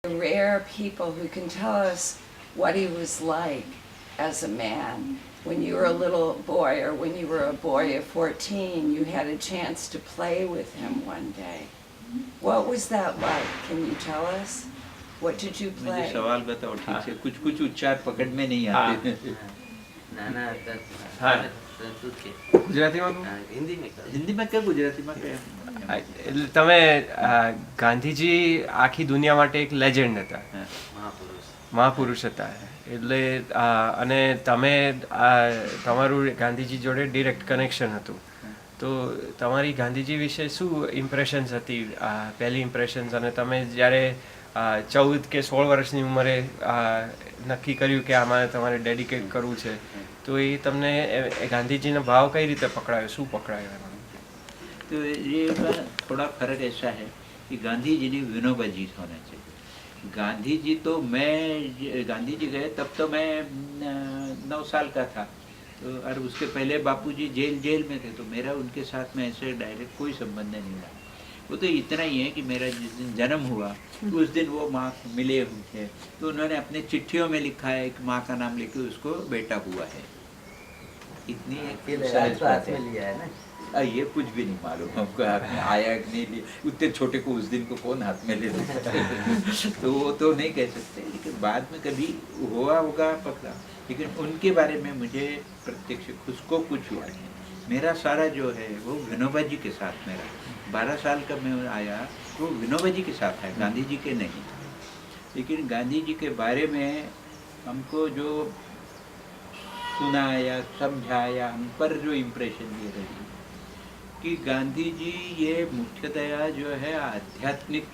Rare people who can tell us what he was like as a man. When you were a little boy, or when you were a boy of 14, you had a chance to play with him one day. What was that like? Can you tell us? What did you play? मुझे सवाल बताओ ठीक से, कुछ कुछ उच्चार पकड़ में नहीं आते। ગુજરાતીમાં हिंदी में क्या, गुजराती में क्या? એટલે તમે ગાંધીજી આખી દુનિયા માટે એક લેજેન્ડ હતા, મહાપુરુષ હતા. એટલે અને તમે તમારું ગાંધીજી જોડે ડિરેક્ટ કનેક્શન હતું. તો તમારી ગાંધીજી વિશે શું ઇમ્પ્રેશન્સ હતી, પહેલી ઇમ્પ્રેશન્સ? અને તમે જ્યારે 14 કે 16 વર્ષની ઉંમરે નક્કી કર્યું કે આમાં તમારે ડેડિકેટ કરવું છે, તો એ તમને ગાંધીજીનો ભાવ કઈ રીતે પકડાયો, શું પકડાયો એમાં? तो ये थोड़ा फर्क ऐसा है कि गांधी जी ने विनोबा जी होना चाहिए। गांधी जी तो गांधी जी गए तब तो मैं 9 साल का था, तो और उसके पहले बापूजी जेल में थे, तो मेरा उनके साथ में ऐसे डायरेक्ट कोई संबंध नहीं रहा। वो तो इतना ही है कि मेरा जिस दिन जन्म हुआ उस दिन वो माँ मिले थे, तो उन्होंने अपने चिट्ठियों में लिखा है कि माँ का नाम लेके उसको बेटा हुआ है। इतनी सहज बात है। ये कुछ भी नहीं मालूम हमको, हाथ में आया कि नहीं लिया, उतने छोटे को उस दिन को कौन हाथ में ले लेता तो वो तो नहीं कह सकते, लेकिन बाद में कभी हुआ होगा पकड़ा। लेकिन उनके बारे में मुझे प्रत्यक्ष खुद को कुछ हुआ नहीं। मेरा सारा जो है वो विनोबा जी के साथ मेरा 12 साल का मैं आया, वो विनोबा जी के साथ है, गांधी जी के नहीं। लेकिन गांधी जी के बारे में हमको जो सुनाया समझाया, हम पर जो इम्प्रेशन ये रही कि गांधी जी ये मुख्यतया जो है आध्यात्मिक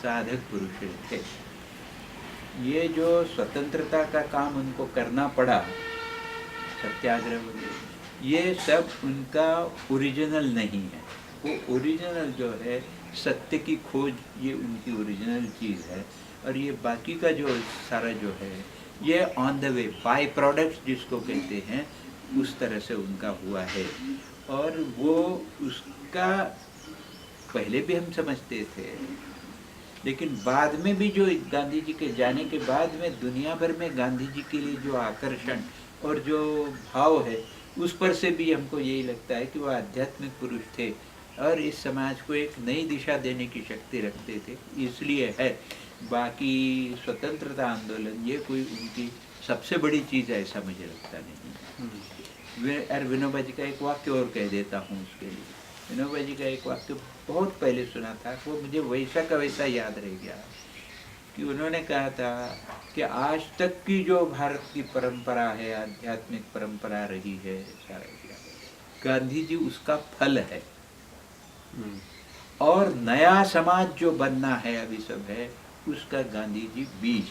साधक पुरुष थे। ये जो स्वतंत्रता का काम उनको करना पड़ा, सत्याग्रह, ये सब उनका ओरिजिनल नहीं है। वो ओरिजिनल जो है सत्य की खोज, ये उनकी ओरिजिनल चीज़ है। और ये बाकी का जो सारा जो है ये on the way, by products जिसको कहते हैं, उस तरह से उनका हुआ है। और वो उसका पहले भी हम समझते थे, लेकिन बाद में भी जो गांधी जी के जाने के बाद में दुनिया भर में गांधी जी के लिए जो आकर्षण और जो भाव है, उस पर से भी हमको यही लगता है कि वो आध्यात्मिक पुरुष थे और इस समाज को एक नई दिशा देने की शक्ति रखते थे। इसलिए है, बाकी स्वतंत्रता आंदोलन ये कोई उनकी सबसे बड़ी चीज़ है ऐसा मुझे लगता नहीं। और विनोबा जी का एक वाक्य और कह देता हूँ उसके लिए। विनोबा जी का एक वाक्य बहुत पहले सुना था, वो मुझे वैसा का वैसा याद रह गया कि उन्होंने कहा था कि आज तक की जो भारत की परंपरा है, आध्यात्मिक परंपरा रही है, गांधी जी उसका फल है और नया समाज जो बनना है अभी सब है, उसका गांधी जी बीज।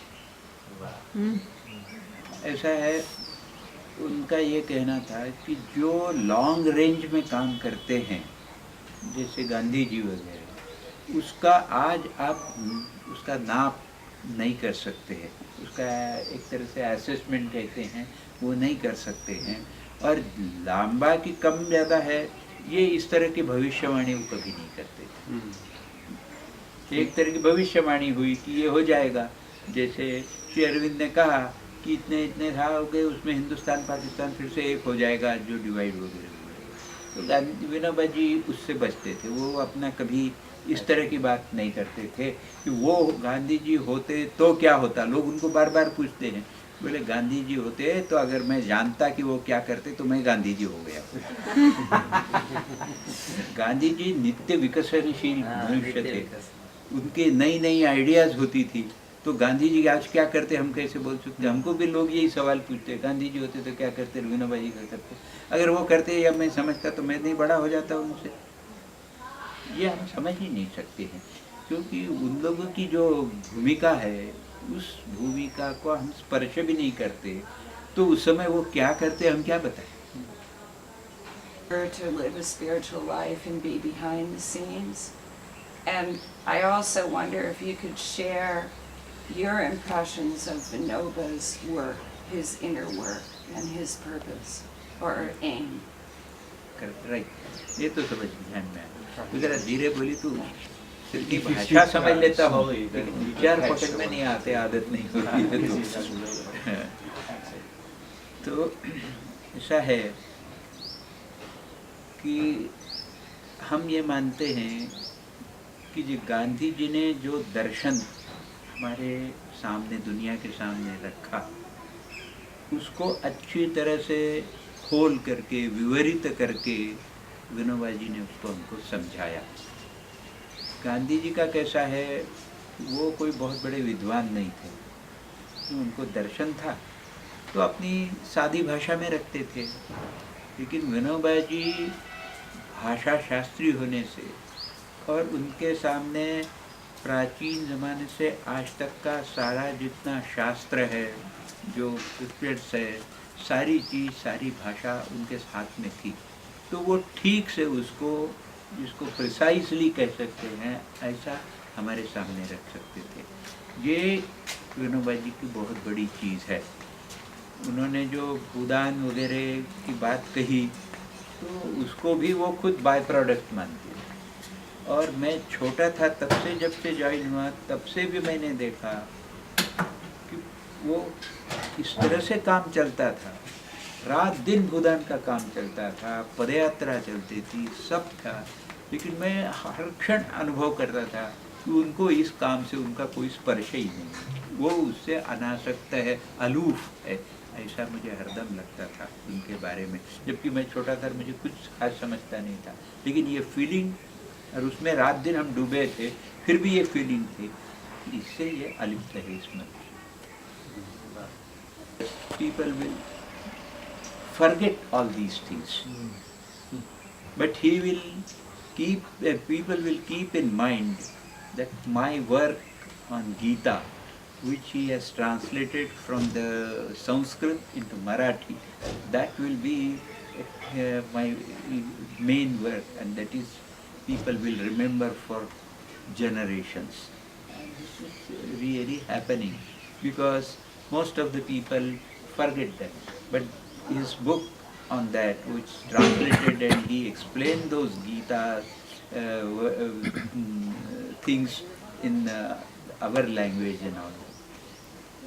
ऐसा है, उनका ये कहना था कि जो लॉन्ग रेंज में काम करते हैं जैसे गांधी जी वगैरह, उसका आज आप उसका नाप नहीं कर सकते हैं, उसका एक तरह से असेसमेंट कहते हैं, वो नहीं कर सकते हैं। और लांबा की कम ज़्यादा है, ये इस तरह की भविष्यवाणी वो कभी नहीं करते थे। एक तरह की भविष्यवाणी हुई कि ये हो जाएगा, जैसे श्री अरविंद ने कहा कि इतने इतने था हो गए, उसमें हिंदुस्तान पाकिस्तान फिर से एक हो जाएगा जो डिवाइड वगैरह हुआ। तो गांधी विनोबा जी उससे बचते थे, वो अपना कभी इस तरह की बात नहीं करते थे कि वो गांधी जी होते तो क्या होता। लोग उनको बार बार पूछते हैं, बोले गांधी जी होते तो अगर मैं जानता कि वो क्या करते तो मैं गांधी जी हो गया। गांधी जी नित्य विकसनशील मनुष्य थे, उनके नई नई आइडियाज होती थी। तो गांधी जी आज क्या करते हम कैसे बोल सकते। हमको भी लोग यही सवाल पूछते, गांधी जी होते तो क्या करते, विनोबा जी क्या करते। अगर वो करते या मैं समझता तो मैं नहीं बड़ा हो जाता उनसे। ये हम समझ ही नहीं सकते हैं, क्योंकि उन लोगों की जो भूमिका है उस भूमिका को हम स्पर्श भी नहीं करते, तो उस समय वो क्या करते हम क्या बताएं। To live a spiritual life and be behind the scenes. And I also wonder if you could share your impressions of Vinoba's work, his inner work and his purpose or aim. Right, ये तो समझ ध्यान में आया। जरा धीरे बोली तो सिर्फ की भाषा समझ लेता हूँ, लेकिन विचार पकड़ में नहीं आते, आदत नहीं होती है तो ऐसा है कि हम ये मानते हैं कि जो गांधी जी ने जो दर्शन हमारे सामने, दुनिया के सामने रखा, उसको अच्छी तरह से खोल करके, विवरित करके विनोबा जी ने उसको हमको समझाया। गांधी जी का कैसा है, वो कोई बहुत बड़े विद्वान नहीं थे, उनको दर्शन था तो अपनी सादी भाषा में रखते थे, लेकिन विनोबा जी भाषा शास्त्री होने से और उनके सामने प्राचीन ज़माने से आज तक का सारा जितना शास्त्र है, जो स्क्रिप्ट्स है, सारी चीज़, सारी भाषा उनके हाथ में थी, तो वो ठीक से उसको, जिसको प्रिसाइसली कह सकते हैं, ऐसा हमारे सामने रख सकते थे। ये विनोबा जी की बहुत बड़ी चीज़ है। उन्होंने जो भूदान वगैरह की बात कही, तो उसको भी वो खुद बाय प्रोडक्ट मानते हैं। और मैं छोटा था तब से, जब से ज्वाइन हुआ तब से भी मैंने देखा कि वो इस तरह से काम चलता था, रात दिन भूदान का काम चलता था, पदयात्रा चलती थी, सब था, लेकिन मैं हर क्षण अनुभव करता था कि उनको इस काम से उनका कोई स्पर्श ही नहीं, वो उससे अनासक्त है, अलूफ है, ऐसा मुझे हरदम लगता था उनके बारे में। जबकि मैं छोटा था, मुझे कुछ खास समझता नहीं था, लेकिन ये फीलिंग, और उसमें रात दिन हम डूबे थे, फिर भी ये फीलिंग थी, इससे ये अलिप्त है इसमें। People will forget all these things, but he will keep, people will keep in mind that my work on Gita, which he has translated from the Sanskrit into Marathi, that will be my main work, and that is people will remember for generations. And this is really happening because most of the people forget that. But his book on that, which translated and he explained those Gita things in our language and all.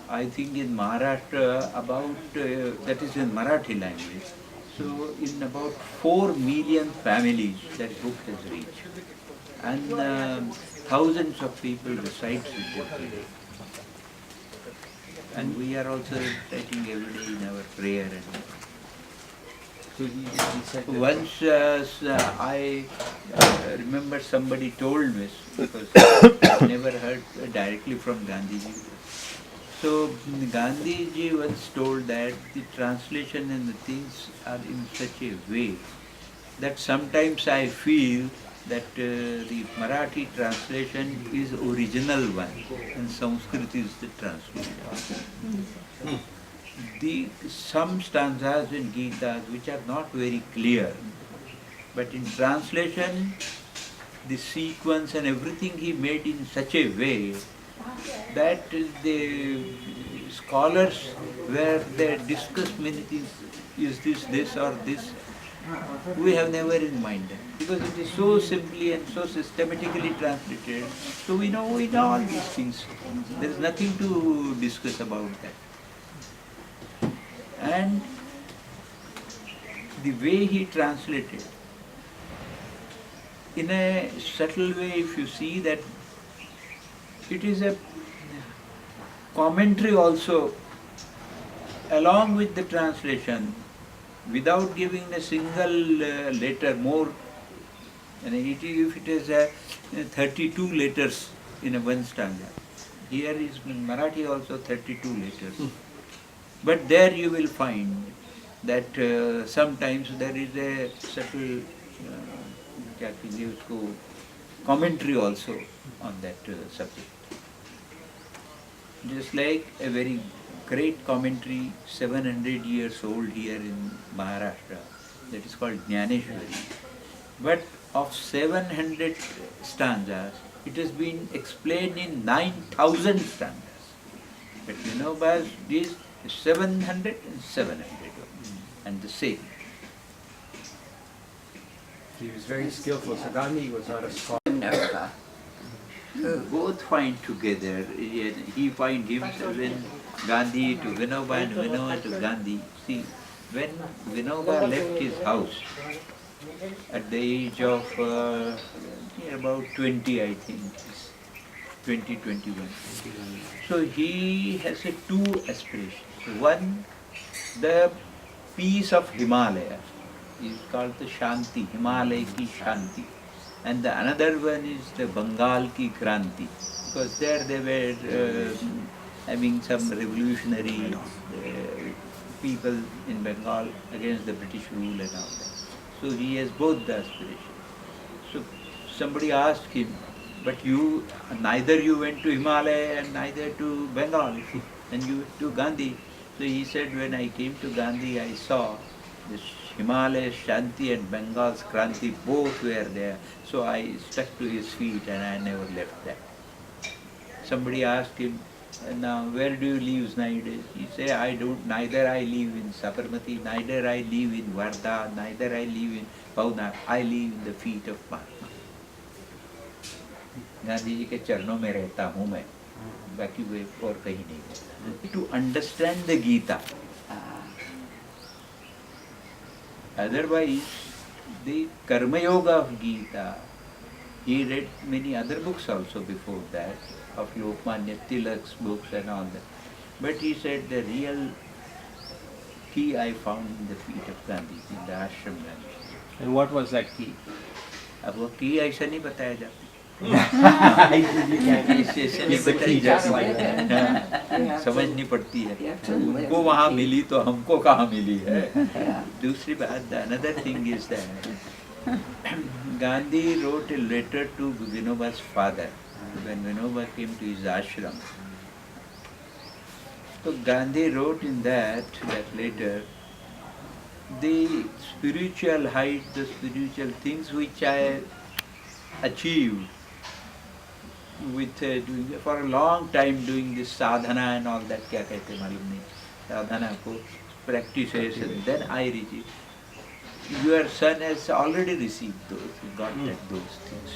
I think in Maharashtra about, that is in Marathi language, so in about 4 million families that book has reached. And thousands of people recite it every day. And we are also reciting every day in our prayer. And So he said that once I remember somebody told me, because I never heard directly from Gandhiji. So Gandhiji once told that the translation and the things are in such a way that sometimes I feel that the Marathi translation is original one and Sanskrit is the translation. Some stanzas in Gita which are not very clear, but in translation the sequence and everything he made in such a way that the scholars, where they discuss many things, is this or this, we have never in mind that, because it is so simply and so systematically translated, so we know all these things. There is nothing to discuss about that. And the way he translated, in a subtle way, if you see that it is a commentary also along with the translation, without giving a single letter more. And if it is 32 letters in a one stanza, here is in Marathi also 32 letters. But there you will find that sometimes there is a subtle commentary also on that subject. Just like a very great commentary, 700 years old here in Maharashtra, that is called Jnaneshwari. But of 700 stanzas, it has been explained in 9,000 stanzas. But Vinoba's is 700 and 700, and the same. he was very skillful. So Gandhi was not a scholar. Nova. Both find together. He find himself in Gandhi to Vinoba and Vinoba to Gandhi. See, when Vinoba left his house at the age of about 20, I think, 20, 21. So he has two aspirations. One, the peace of Himalaya is called the Shanti, Himalaya ki Shanti. And the another one is the Bengal ki Kranti, because there they were having some revolutionary people in Bengal against the British rule and all that. So he has both the aspirations. So somebody asked him, but neither you went to Himalaya and neither to Bengal, and you went to Gandhi. So he said, when I came to Gandhi, I saw this Himalaya Shanti and Bengal's Kranti, both were there. So I stuck to his feet and I never left that. Somebody asked him, now where do you live nowadays? He said, neither I live in Sabarmati, neither I live in Wardha, neither I live in Pauna, I live in the feet of Mahatma. Gandhi ji के चरणों में रहता हूँ मैं, बाकी वे और कहीं नहीं रहता. To understand the Gita. Otherwise, the Karma Yoga of Gita, he read many other books also before that, of Lokmanya Tilak's books and all that. But he said the real key I found in the feet of Gandhi, in the ashram Gandhi. And what was that key? अब वो की ऐसा नहीं बताया जाता. You gotta live it. समझनी पड़ती है. You have to live उनको the वहाँ key. मिली तो हमको कहाँ मिली है. Yeah. दूसरी बात, another thing is that Gandhi wrote a letter to Vinoba's father when Vinoba came to his ashram. So Gandhi wrote in that letter, the spiritual height, the spiritual things which I achieved with doing for a long time doing this sadhana and all that, क्या कहते मालूम नहीं, sadhana को practices, and then I reach it. Your son has already received those, he got those things.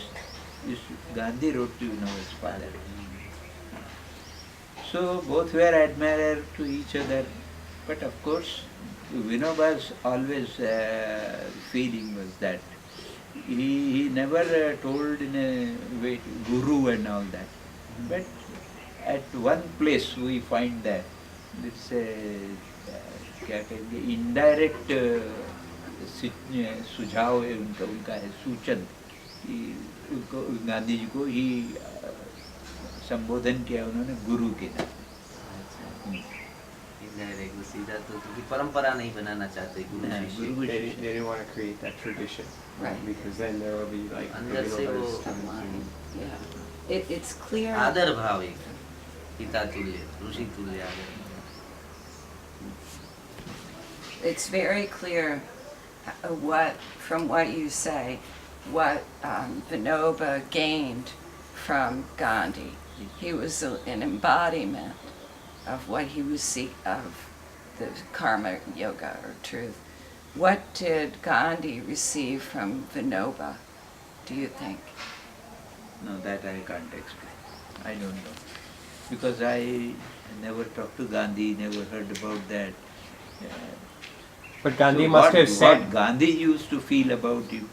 Gandhi wrote to his father. So both were admirer to each other, but of course Vinoba's always feeling was that he never told in a way guru and all that. But at one place we find that it's a क्या कहेंगे indirect सुझाव है उनका है सूचन कि उनको गांधी जी को ही संबोधन किया उन्होंने गुरु के नाम. इनडायरेक्ट सीधा तो क्योंकि परंपरा नहीं बनाना चाहते गुरु शिष्य. They didn't want to create that tradition, Right. because then there will be like अंदर से वो Yeah. It's clear. आदर भाव एक पिता तुल्य ऋषि तुल्य आदर. It's very clear from what you say, what Vinoba gained from Gandhi. He was an embodiment of what he was of the karma yoga or truth. What did Gandhi receive from Vinoba, do you think? No, that I can't explain. I don't know. Because I never talked to Gandhi, never heard about that. But Gandhi So must have what said. Gandhi used to feel about him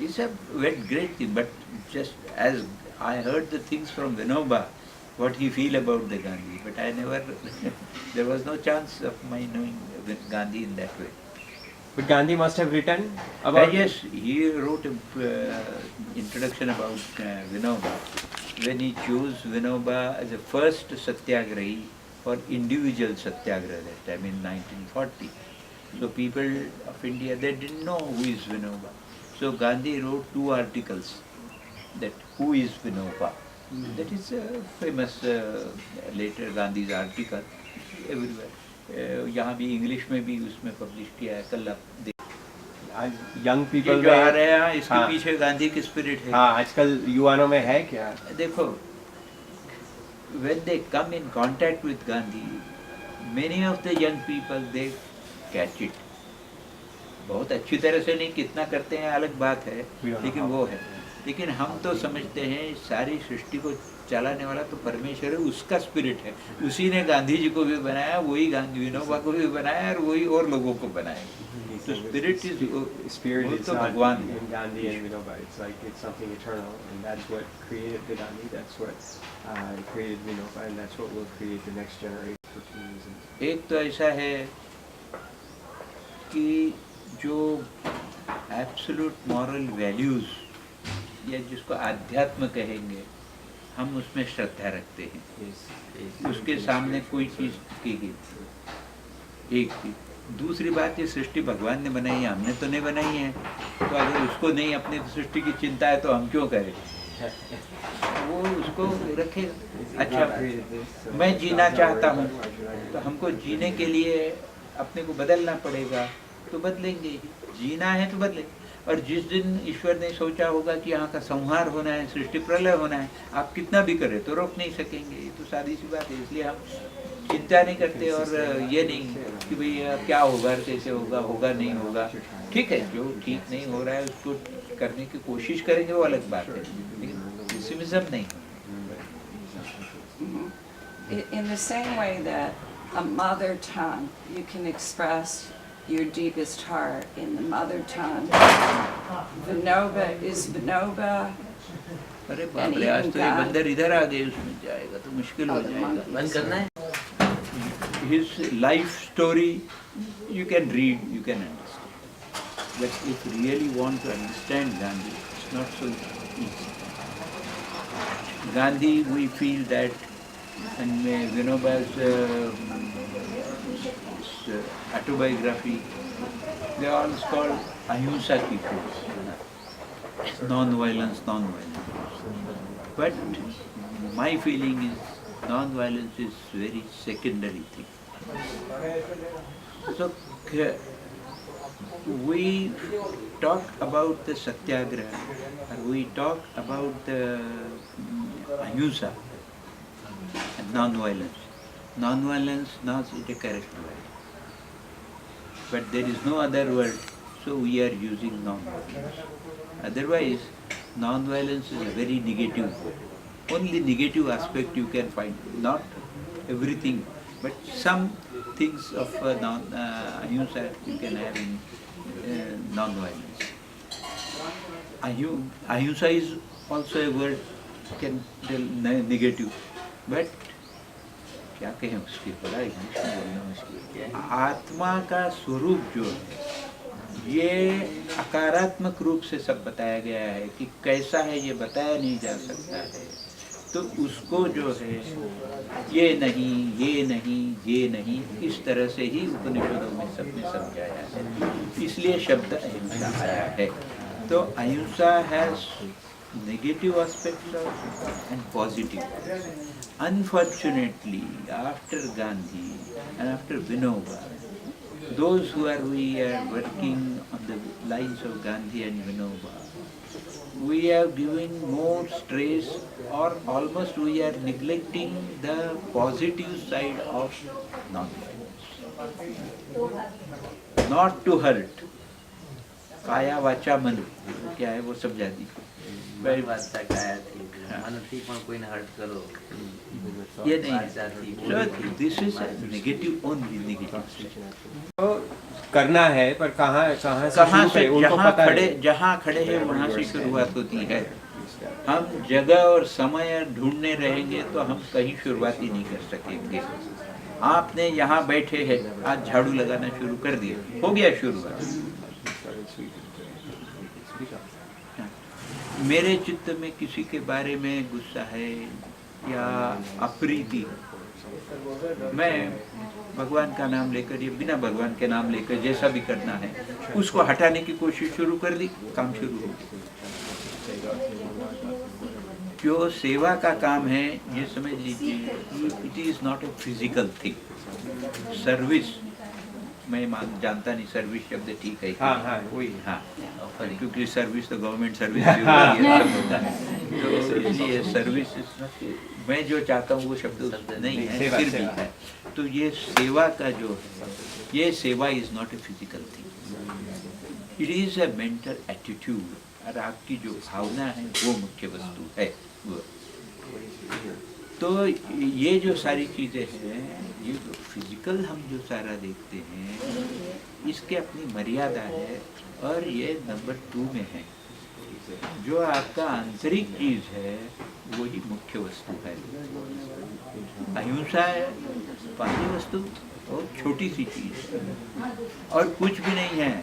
is a very great thing. But just as I heard the things from Vinoba, what he feel about the Gandhi, but I never, there was no chance of my knowing Gandhi in that way. But Gandhi must have written about. Yes, he wrote an introduction about Vinoba when he chose Vinoba as the first satyagrahi for individual satyagraha that time in 1940. So people of India, they didn't know who is Vinoba. So Gandhi wrote 2 articles that who is Vinoba. That is a famous later Gandhi's article everywhere. यहाँ भी English में भी उसमें publish किया है. कल आप young ये people जो आ में. रहे हैं इसके हाँ. पीछे गांधी की स्पिरिट है. हाँ, आजकल युवाओं में है क्या? देखो, when they come in contact with Gandhi, many of the young people they catch it. बहुत अच्छी तरह से नहीं, कितना करते हैं अलग बात है, We don't know लेकिन how. वो है. लेकिन हम तो समझते हैं सारी सृष्टि को चलाने वाला तो परमेश्वर है, उसका स्पिरिट है। उसी ने गांधी जी को भी बनाया, वही गांधी विनोबा को भी बनाया और वही और लोगों को बनाया। तो स्पिरिट इज Spirit वो is तो not भगवान in है। Gandhi and Vinoba. It's like it's something eternal, and that's what created the Gandhi. That's what created Vinoba, and that's what will create the next generation for communism. एक तो ऐसा है कि जो absolute moral values या जिसको आध्यात्म कहेंगे, हम उसमें श्रद्धा रखते हैं। Yes. उसके सामने कोई चीज़ टिकेगी। एक चीज। दूसरी बात, ये सृष्टि भगवान ने बनाई है, हमने तो नहीं बनाई है। तो अगर उसको नहीं अपनी सृष्टि की चिंता है तो हम क्यों करें? वो उसको रखे। अच्छा, मैं जीना चाहता हूँ तो हमको जीने के लिए अपने को बदलना पड़ेगा, तो बदलेंगे। जीना है तो बदले। और जिस दिन ईश्वर ने सोचा होगा कि यहाँ का संहार होना है, सृष्टि प्रलय होना है, आप कितना भी करें तो रोक नहीं सकेंगे। ये तो सादी सी बात है। इसलिए हम चिंता नहीं करते और ये नहीं कि भाई क्या होगा, कैसे होगा, होगा नहीं होगा। ठीक है, जो ठीक नहीं हो रहा है उसको करने की कोशिश करेंगे, वो अलग बात है, लेकिन पेसिमिज्म नहीं। In the same way that a mother tongue, you can express your deepest heart in the mother tongue. Vinoba is Vinoba. अरे बाप रे, आज तो ये बंदर इधर आ गए, उसमें जाएगा तो मुश्किल हो जाएगा। बंद करना है। His life story you can read, you can understand. But if you really want to understand Gandhi, it's not so easy. Gandhi, we feel that, and Vinoba's autobiography, they are all called ahimsa keepers. Non-violence, non-violence. But my feeling is non-violence is very secondary thing. So we talk about the satyagraha, or we talk about the ahimsa and non-violence. Non-violence now is a correct word. But there is no other word, so we are using non-violence. Otherwise, non-violence is a very negative word. Only negative aspect you can find, not everything, but some things of ahimsa you can have in non-violence. Ahimsa is also a word can tell negative, but क्या कहें उसके, बड़ा English में बोलना मुश्किल है। आत्मा का स्वरूप जो है, ये अकारात्मक रूप से सब बताया गया है कि कैसा है ये बताया नहीं जा सकता है। तो उसको जो है ये नहीं, ये नहीं, ये नहीं, इस तरह से ही उपनिषदों में सबने समझाया है। इसलिए शब्द अहिंसा आया है। तो अहिंसा has negative aspects and positive. Unfortunately, after Gandhi and after Vinoba, those who are working on the lines of Gandhi and Vinoba, we are giving more stress, or almost we are neglecting the positive side of non-violence. Not to hurt. काया वाचा मन क्या है वो सब जाती बड़ी बात काया थी, मन थी पण कोઈને हर्ट करो ये नहीं है। This is negative, only negative. तो करना है, पर कहाँ कहाँ शुरू से, करें, उनको पता नहीं। जहाँ खड़े हैं वहाँ से शुरुआत होती है। हम जगह और समय ढूंढने रहेंगे तो हम कहीं शुरुआत ही नहीं कर सकेंगे। आपने यहाँ बैठे हैं, आज झाड़ू लगाना शुरू कर दिया, हो गया शुरुआत। मेरे चित्त में किसी के बारे में गुस्सा है या अप्रीति, मैं भगवान का नाम लेकर या बिना भगवान के नाम लेकर जैसा भी करना है उसको हटाने की कोशिश शुरू कर दी, काम शुरू हो गया। जो सेवा का काम है ये समझ लीजिए, it is not a physical thing. Service मैं जानता नहीं, सर्विस शब्द ठीक है। हाँ हाँ वही। हाँ, क्योंकि सर्विस तो गवर्नमेंट सर्विस भी होती है, तो इसलिए सर्विस मैं जो चाहता हूँ वो शब्द नहीं है, फिर भी है। तो ये सेवा का जो है, ये सेवा is not a physical thing, it is a mental attitude और आपकी जो भावना है वो मुख्य वस्तु है। वो तो ये जो सारी चीज़ें हैं, ये जो फिजिकल हम जो सारा देखते हैं, इसके अपनी मर्यादा है। और ये नंबर 2 में है, जो आपका आंतरिक चीज़ है वही मुख्य वस्तु है। अहिंसा है बाह्य वस्तु और छोटी सी चीज़ है, और कुछ भी नहीं है।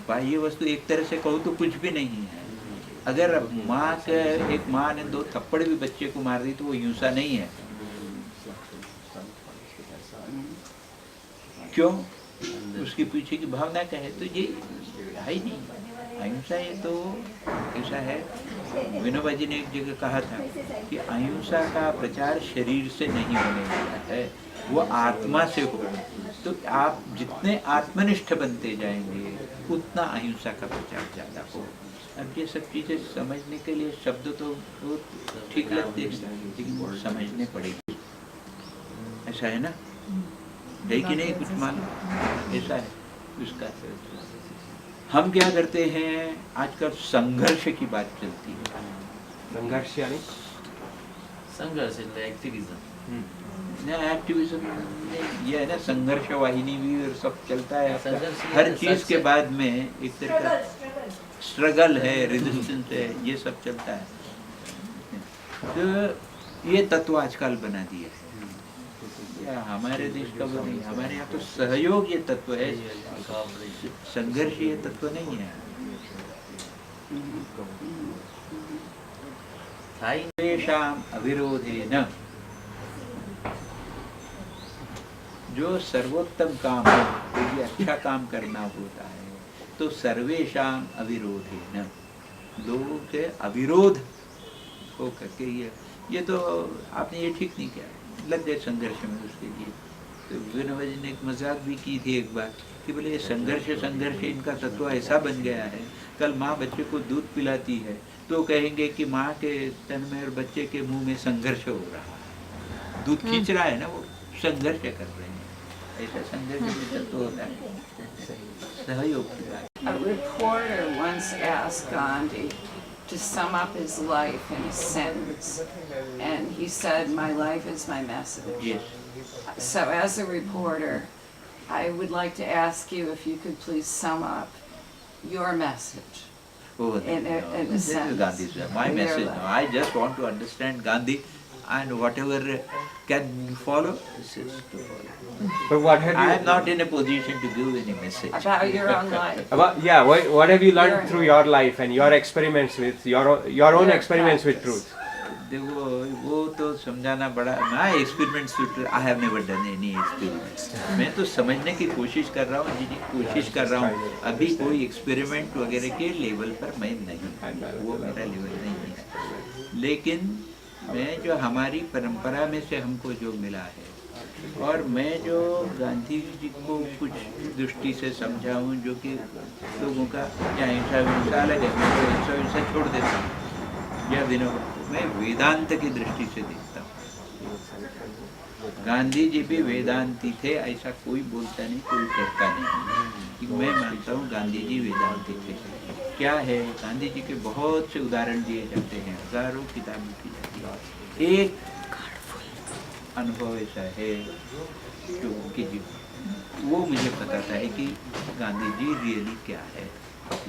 बाह्य वस्तु एक तरह से कहूँ तो कुछ भी नहीं है। अगर एक माँ ने 2 थप्पड़ भी बच्चे को मार दी तो वो हिंसा नहीं है। क्यों? उसके पीछे की भावना क्या है? तो ये है ही नहीं अहिंसा। ये तो ऐसा है, विनोबा जी ने एक जगह कहा था कि अहिंसा का प्रचार शरीर से नहीं होने वाला है, वो आत्मा से हो। तो आप जितने आत्मनिष्ठ बनते जाएंगे उतना अहिंसा का प्रचार ज़्यादा हो। अब ये सब चीज़ें समझने के लिए शब्द तो वो ठीक लगते हैं, लेकिन वो समझने पड़ेगी। ऐसा है ना, है कि नहीं? कुछ मालूम ऐसा है उसका। हम क्या करते हैं, आजकल संघर्ष की बात चलती है। संघर्ष यानी संघर्ष એટલે एक्टिविज्म। एक्टिविज्म ये है ना, संघर्ष वाहिनी भी और सब चलता है। संघर्ष हर चीज के बाद में एक तरह का स्ट्रगल है, रेजिस्टेंस है, ये सब चलता है। तो ये तत्व आजकल बना दिया है। या हमारे देश का वो नहीं, हमारे यहाँ तो सहयोग ये तत्व है, संघर्ष ये तत्व नहीं है। सर्वेषाम अविरोधेन, जो सर्वोत्तम काम है, कोई अच्छा काम करना होता है तो सर्वेषाम अविरोधेन, लोगों के अविरोध हो करके ये तो आपने ये ठीक नहीं किया, लग गए संघर्ष में उसके लिए। तो विनोबा जी ने एक मजाक भी की थी एक बार कि बोले ये संघर्ष इनका तत्व ऐसा बन गया है, कल माँ बच्चे को दूध पिलाती है तो कहेंगे कि माँ के तन में और बच्चे के मुंह में संघर्ष हो रहा है, दूध खींच रहा है ना, वो संघर्ष कर रहे हैं। ऐसा संघर्ष में तत्व होता है, सहयोग की बात। A reporter once asked Gandhi to sum up his life in a sentence, and he said, "My life is my message." Yes. So as a reporter, I would like to ask you if you could please sum up your message. Oh, In a this is sentence. Gandhi, sir. My In your message. life. No, I just want to understand Gandhi, and whatever can follow, this is to follow. But what have I you am not in a position to give any message. About your own life. what have you learned Your- through your life and your experiments with your own Your experiments with practice. truth? देखो वो तो समझाना बड़ा, मैं experiments I have never done any experiments. मैं तो समझने की कोशिश कर रहा हूँ, जितनी कोशिश कर रहा हूँ। अभी कोई एक्सपेरिमेंट वगैरह के लेवल पर मैं नहीं, वो मेरा लेवल नहीं है। लेकिन मैं जो हमारी परंपरा में से हमको जो मिला है, और मैं जो गांधी जी को कुछ दृष्टि से समझा हूँ, जो कि लोगों का या हिंसा अलग है, मैं तो हिंसा छोड़ देता हूँ, या विनोबा मैं वेदांत की दृष्टि से देखता हूँ। गांधी जी भी वेदांती थे, ऐसा कोई बोलता नहीं, कोई कहता नहीं। मैं मानता हूँ गांधी जी वेदांती थे। क्या है, गांधी जी के बहुत से उदाहरण दिए जाते हैं, हजारों किताबें की जाती है। एक अनुभव ऐसा है जो उनके जीवन, वो मुझे बताता है कि गांधी जी रियली क्या है।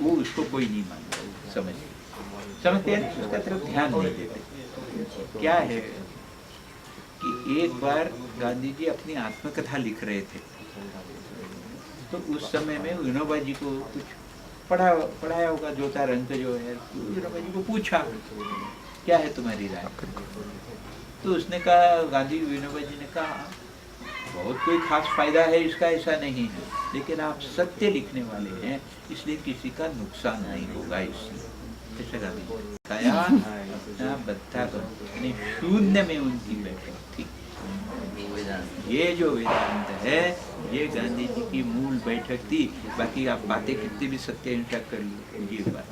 वो उसको कोई नहीं मानता, समझते हैं, उसका तरफ ध्यान नहीं देते। क्या है कि एक बार गांधी जी अपनी आत्मकथा लिख रहे थे, तो उस समय में विनोबा जी को कुछ पढ़ाया होगा, जोता रंग जो है, विनोबा जी को पूछा क्या है तुम्हारी राय। तो उसने कहा, गांधी विनोबा जी ने कहा, बहुत कोई खास फायदा है इसका ऐसा नहीं है, लेकिन आप सत्य लिखने वाले हैं, इसलिए किसी का नुकसान नहीं होगा। इसलिए ऐसा गांधी बताया, अपना बत्ता यानी शून्य में उनकी बैठक थी। ये जो वेदांत है, ये गांधी जी की मूल बैठक थी। बाकी आप बातें कितनी भी सत्य हिंसा कर लो, ये बात,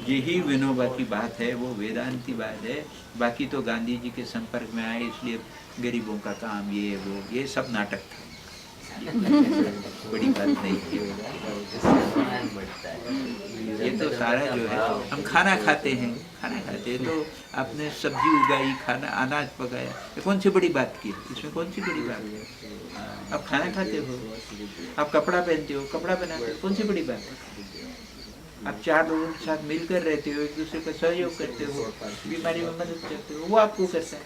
यही विनोबा की बात है, वो वेदांती बात है। बाकी तो गांधी जी के संपर्क में आए इसलिए गरीबों का काम, ये वो, ये सब नाटक था। बड़ी बात नहीं है। सम्मान बढ़ता है। ये तो सारा जो है, हम खाना खाते हैं तो आपने सब्जी उगाई, खाना अनाज पकाया, ये कौन सी बड़ी बात की है? इसमें कौन सी बड़ी बात है? आप खाना खाते हो, आप कपड़ा पहनते हो, कपड़ा बनाते हो, कौन सी बड़ी बात है? आप 4 लोगों के साथ मिलकर रहते हो, एक दूसरे का सहयोग करते हो, बीमारी में मदद करते हो, वो आपको करता है,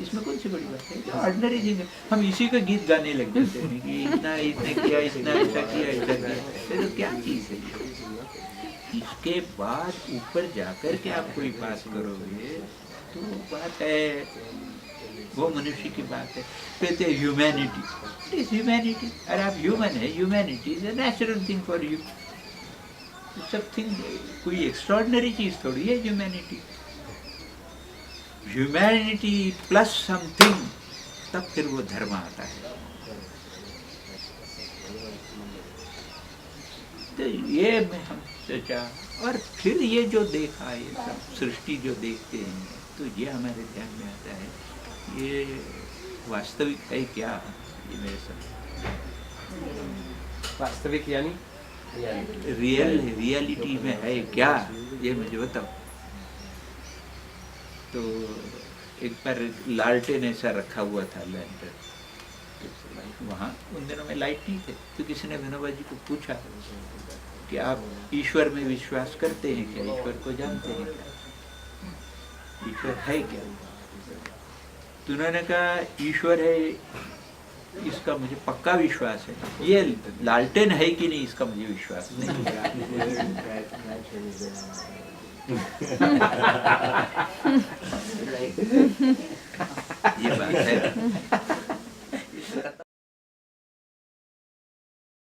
इसमें कौन सी बड़ी बात है? ऑर्डिनरी चीज है। हम इसी का गीत गाने लग जाते हैं कि इतना इसने किया, इतना ऐसा किया, ऐसा किया, ये तो क्या चीज है? इसके बाद ऊपर जाकर के आप कोई बात करोगे तो बात है, वो मनुष्य की बात है। कहते हैं ह्यूमैनिटी, इट इज ह्यूमैनिटी। अरे आप ह्यूमन है, humanity is a natural thing for you. Something, कोई एक्स्ट्राऑर्डिनरी चीज थोड़ी है ह्यूमैनिटी। ह्यूमैनिटी प्लस समथिंग, तब फिर वो धर्म आता है। तो ये में हम सोचा, और फिर ये जो देखा, ये सब सृष्टि जो देखते हैं, तो ये हमारे ध्यान में आता है, ये वास्तविक है क्या? ये मेरे सब वास्तविक यानी रियलिटी में है क्या, ये मुझे बताओ। तो एक बार लालटेन ऐसा रखा हुआ था लैंटर, वहाँ उन दिनों में लाइट नहीं थे, तो किसी ने विनोबा जी को पूछा कि आप ईश्वर में विश्वास करते हैं क्या, ईश्वर को जानते हैं क्या, ईश्वर है क्या? तो उन्होंने कहा ईश्वर है, इसका मुझे पक्का विश्वास है, ये लालटेन है कि नहीं इसका मुझे विश्वास नहीं। ये बात है।